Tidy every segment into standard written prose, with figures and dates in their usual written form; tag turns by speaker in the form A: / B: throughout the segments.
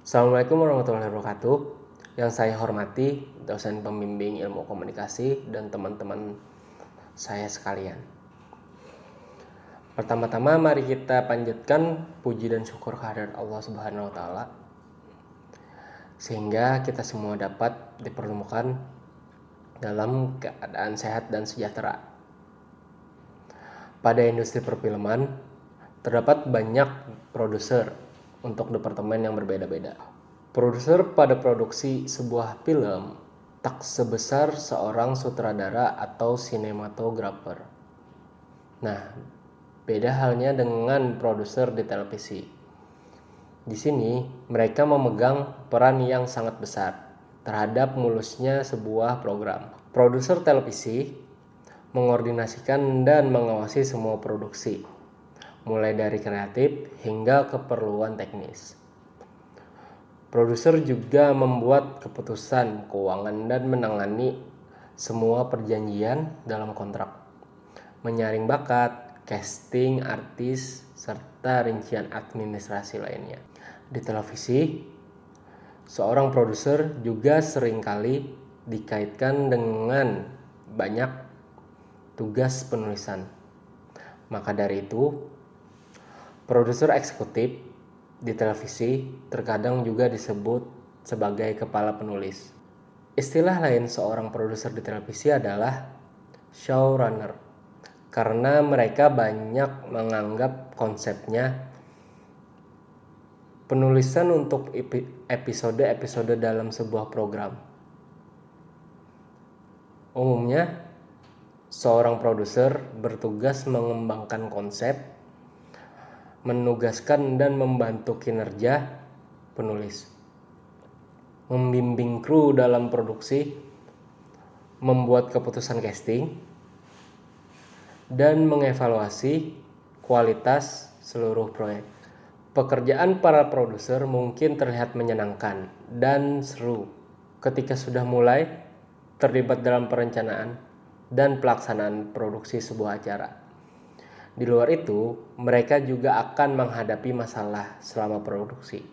A: Assalamualaikum warahmatullahi wabarakatuh. Yang saya hormati dosen pembimbing ilmu komunikasi dan teman-teman saya sekalian. Pertama-tama mari kita panjatkan puji dan syukur kehadirat Allah Subhanahu wa taala sehingga kita semua dapat dipertemukan dalam keadaan sehat dan sejahtera. Pada industri perfilman terdapat banyak produser untuk departemen yang berbeda-beda. Produser pada produksi sebuah film tak sebesar seorang sutradara atau sinematografer. Nah, beda halnya dengan produser di televisi. Di sini mereka memegang peran yang sangat besar terhadap mulusnya sebuah program. Produser televisi mengordinasikan dan mengawasi semua produksi, mulai dari kreatif hingga keperluan teknis. Produser juga membuat keputusan keuangan dan menangani semua perjanjian dalam kontrak, menyaring bakat, casting artis, serta rincian administrasi lainnya. Di televisi, seorang produser juga seringkali dikaitkan dengan banyak tugas penulisan. Maka dari itu, produser eksekutif di televisi terkadang juga disebut sebagai kepala penulis. Istilah lain seorang produser di televisi adalah showrunner, karena mereka banyak menganggap konsepnya penulisan untuk episode-episode dalam sebuah program. Umumnya, seorang produser bertugas mengembangkan konsep, menugaskan dan membantu kinerja penulis, membimbing kru dalam produksi, membuat keputusan casting, dan mengevaluasi kualitas seluruh proyek. Pekerjaan para produser mungkin terlihat menyenangkan dan seru ketika sudah mulai terlibat dalam perencanaan dan pelaksanaan produksi sebuah acara. Di luar itu, mereka juga akan menghadapi masalah selama produksi,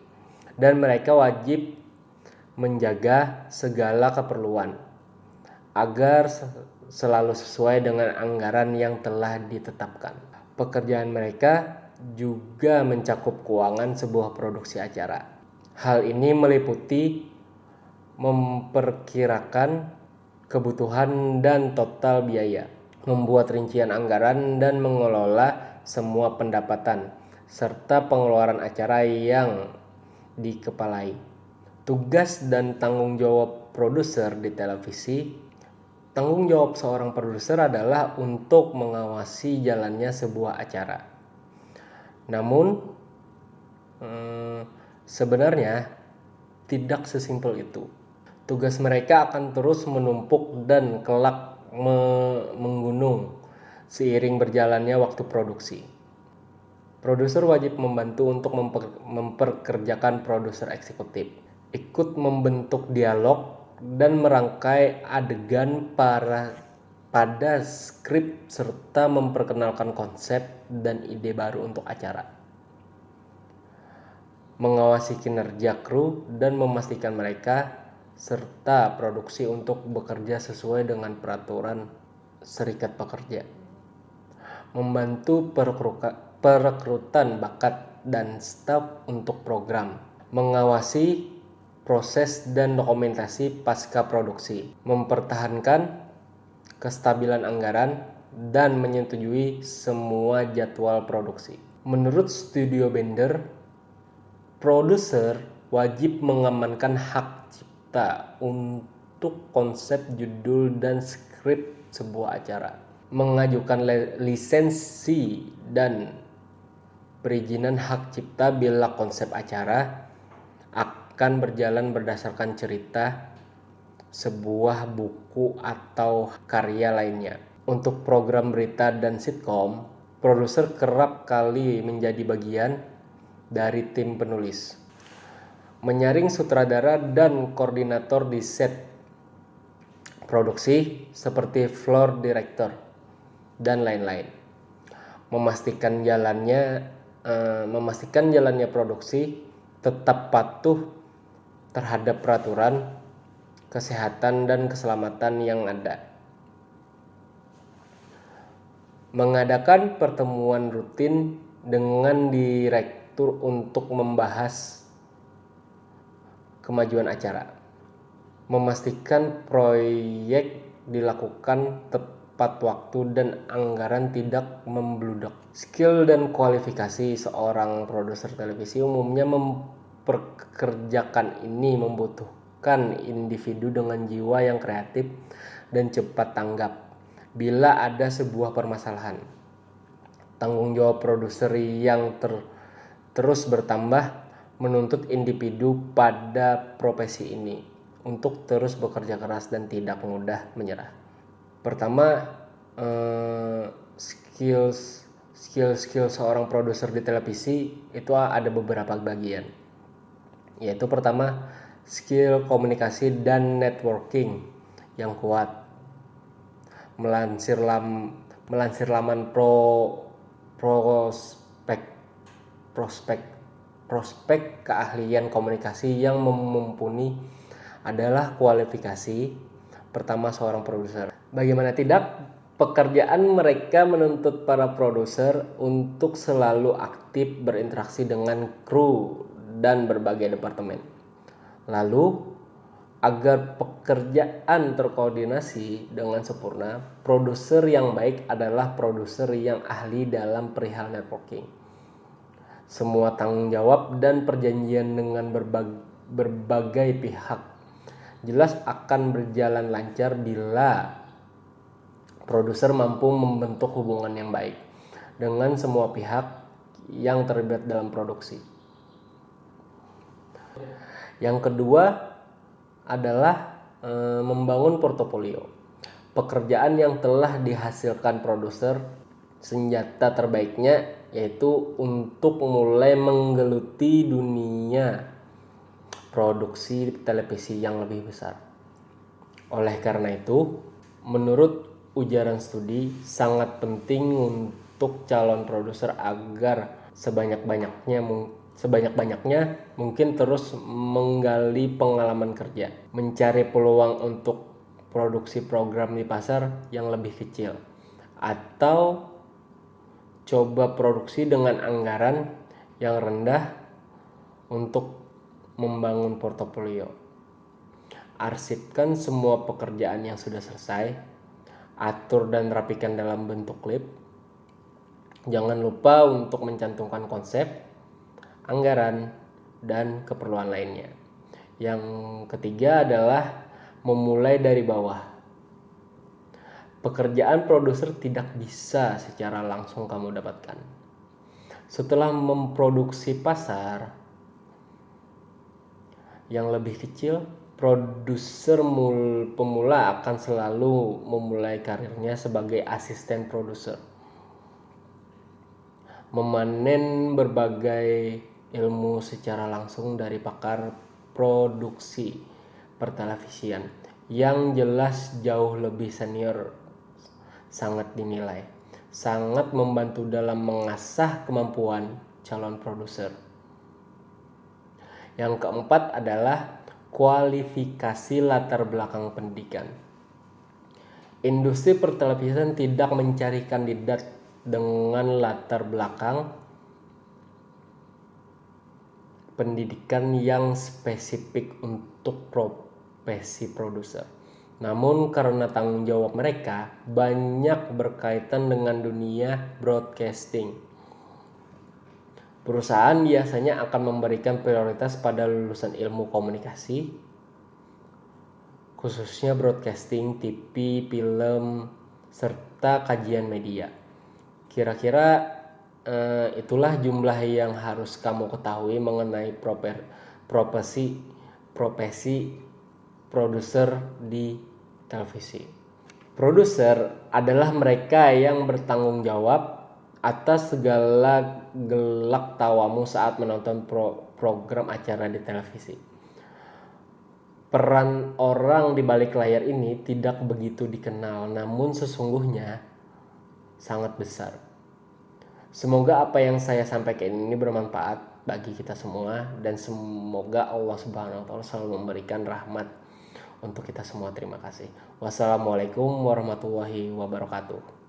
A: dan mereka wajib menjaga segala keperluan agar selalu sesuai dengan anggaran yang telah ditetapkan. Pekerjaan mereka juga mencakup keuangan sebuah produksi acara. Hal ini meliputi memperkirakan kebutuhan dan total biaya, membuat rincian anggaran dan mengelola semua pendapatan serta pengeluaran acara yang dikepalai. Tugas dan tanggung jawab produser di televisi. Tanggung jawab seorang produser adalah untuk mengawasi jalannya sebuah acara. Namun, sebenarnya tidak sesimpel itu. Tugas mereka akan terus menumpuk dan kelak menggunung seiring berjalannya waktu produksi. Produser wajib membantu untuk memperkerjakan produser eksekutif, ikut membentuk dialog dan merangkai adegan pada skrip serta memperkenalkan konsep dan ide baru untuk acara. Mengawasi kinerja kru dan memastikan mereka serta produksi untuk bekerja sesuai dengan peraturan serikat pekerja. Membantu perekrutan bakat dan staf untuk program. Mengawasi proses dan dokumentasi pasca produksi. Mempertahankan kestabilan anggaran dan menyetujui semua jadwal produksi. Menurut Studio Bender, produser wajib mengamankan hak cipta untuk konsep, judul, dan skrip sebuah acara, mengajukan lisensi dan perizinan hak cipta bila konsep acara akan berjalan berdasarkan cerita, sebuah buku, atau karya lainnya. Untuk program berita dan sitkom, produser kerap kali menjadi bagian dari tim penulis, menyaring sutradara dan koordinator di set produksi seperti floor director dan lain-lain, memastikan jalannya produksi tetap patuh terhadap peraturan kesehatan dan keselamatan yang ada. Mengadakan pertemuan rutin dengan direktur untuk membahas kemajuan acara. Memastikan proyek dilakukan tepat waktu dan anggaran tidak membludak. Skill dan kualifikasi seorang produser televisi umumnya memperkerjakan ini membutuhkan individu dengan jiwa yang kreatif dan cepat tanggap bila ada sebuah permasalahan. Tanggung jawab produser yang terus bertambah menuntut individu pada profesi ini untuk terus bekerja keras dan tidak mudah menyerah. Pertama, skill seorang produser di televisi itu ada beberapa bagian, yaitu pertama, skill komunikasi dan networking yang kuat. Melansir laman prospek keahlian komunikasi yang mumpuni adalah kualifikasi pertama seorang produser. Bagaimana tidak, pekerjaan mereka menuntut para produser untuk selalu aktif berinteraksi dengan kru dan berbagai departemen. Lalu, agar pekerjaan terkoordinasi dengan sempurna, produser yang baik adalah produser yang ahli dalam perihal networking. Semua tanggung jawab dan perjanjian dengan berbagai pihak jelas akan berjalan lancar bila produser mampu membentuk hubungan yang baik dengan semua pihak yang terlibat dalam produksi. Yang kedua adalah membangun portofolio. Pekerjaan yang telah dihasilkan produser, senjata terbaiknya yaitu untuk mulai menggeluti dunia produksi televisi yang lebih besar. Oleh karena itu, menurut ujaran studi, sangat penting untuk calon produser agar sebanyak-banyaknya mungkin terus menggali pengalaman kerja, mencari peluang untuk produksi program di pasar yang lebih kecil, atau coba produksi dengan anggaran yang rendah untuk membangun portofolio. Arsipkan semua pekerjaan yang sudah selesai, atur dan rapikan dalam bentuk klip. Jangan lupa untuk mencantumkan konsep, anggaran, dan keperluan lainnya. Yang ketiga adalah memulai dari bawah. Pekerjaan produser tidak bisa secara langsung kamu dapatkan. Setelah memproduksi pasar yang lebih kecil, produser pemula akan selalu memulai karirnya sebagai asisten produser, memanen berbagai ilmu secara langsung dari pakar produksi pertelevisian yang jelas jauh lebih senior. Sangat membantu dalam mengasah kemampuan calon produser. Yang keempat adalah kualifikasi latar belakang pendidikan. Industri pertelevisian tidak mencari kandidat dengan latar belakang pendidikan yang spesifik untuk profesi produser. Namun karena tanggung jawab mereka banyak berkaitan dengan dunia broadcasting, perusahaan biasanya akan memberikan prioritas pada lulusan ilmu komunikasi, khususnya broadcasting, TV, film, serta kajian media. Kira-kira itulah jumlah yang harus kamu ketahui mengenai profesi produser di televisi. Produser adalah mereka yang bertanggung jawab atas segala gelak tawamu saat menonton program acara di televisi. Peran orang di balik layar ini tidak begitu dikenal, namun sesungguhnya sangat besar. Semoga apa yang saya sampaikan ini bermanfaat bagi kita semua, dan semoga Allah Subhanahu wa taala selalu memberikan rahmat untuk kita semua. Terima kasih. Wassalamualaikum warahmatullahi wabarakatuh.